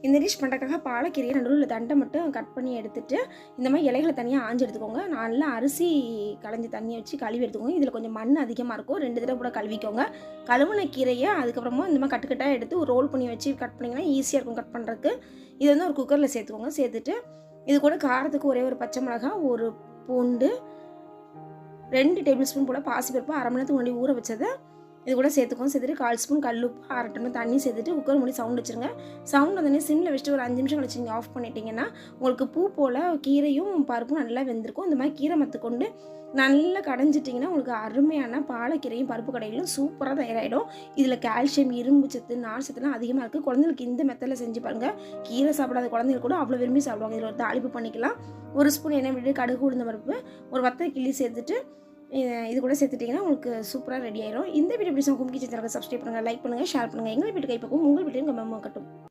இந்த டிஷ் பண்ணுறதுக்காக பாலக்கீரையை நடுவில் தண்டை மட்டும் கட் பண்ணி எடுத்துகிட்டு இந்த மாதிரி இலைகளை தனியாக ஆஞ்சு எடுத்துக்கோங்க. நல்லா அரிசி களைஞ்சி தண்ணியை வச்சு கழுவி எடுத்துக்கோங்க. இதில் கொஞ்சம் மண் அதிகமாக இருக்கும். 2 தடவை கூட கழுவிக்கோங்க. கழுவுன கீரையை அதுக்கப்புறமா இந்த மாதிரி கட்டுக்கட்டாக எடுத்து ஒரு ரோல் பண்ணி வச்சு கட் பண்ணிங்கன்னா ஈஸியாக இருக்கும் கட் பண்ணுறதுக்கு. இது வந்து ஒரு குக்கரில் சேர்த்துக்கோங்க. சேர்த்துட்டு இது கூட காரத்துக்கு ஒரே ஒரு பச்சை மிளகாய், ஒரு பூண்டு, 2 டேபிள் ஸ்பூன் போல் பாசிப்பருப்பு, அரை மணி நேரத்துக்கு முன்னாடி ஊற வச்சதை இது கூட சேர்த்துக்கோங்க. சேர்த்துட்டு 1/4 ஸ்பூன் கல்லுப்பு, 1/2 டம்ளர் தண்ணி சேர்த்துட்டு குக்கர் மூடி சவுண்ட் வச்சுருங்க. சவுண்ட் வந்தோடனே சிம்மில் வச்சுட்டு ஒரு 5 நிமிஷம் கழிச்சு நீங்கள் ஆஃப் பண்ணிட்டீங்கன்னா உங்களுக்கு பூ போல் கீரையும் பருப்பும் நல்லா வெந்திருக்கும். இந்த மாதிரி கீரை மத்து கொண்டு நல்லா கடைஞ்சிட்டிங்கன்னா உங்களுக்கு அருமையான பாலக்கீரையும் பருப்பு கடையிலும் சூப்பராக தயாராகிடும். இதில் கால்சியம், இரும்பு சத்து, நார் சத்துலாம் அதிகமாக இருக்குது. குழந்தைங்களுக்கு இந்த மெத்தடில் செஞ்சு பாருங்கள். கீரை சாப்பிடாத குழந்தைங்க கூட அவ்வளோ விரும்பி சாப்பிடுவாங்க. இதில் ஒரு தாளிப்பு பண்ணிக்கலாம். 1 ஸ்பூன் எண்ணெய் விட்டு கடுகு, உளுந்த பருப்பு, ஒரு வத்தல் கிள்ளி சேர்த்துட்டு இது கூட சேர்த்துட்டிங்கன்னா உங்களுக்கு சூப்பராக ரெடி ஆயிடும். இந்த வீடியோ பிடிச்சா கும்கி சேனலுக்கு சப்ஸ்கிரைப் பண்ணுங்கள், லைக் பண்ணுங்கள், ஷேர் பண்ணுங்கள். எங்கள் வீட்டு கைப்பக்கும் உங்கள் வீட்டையும் கம்மமாக கட்டும்.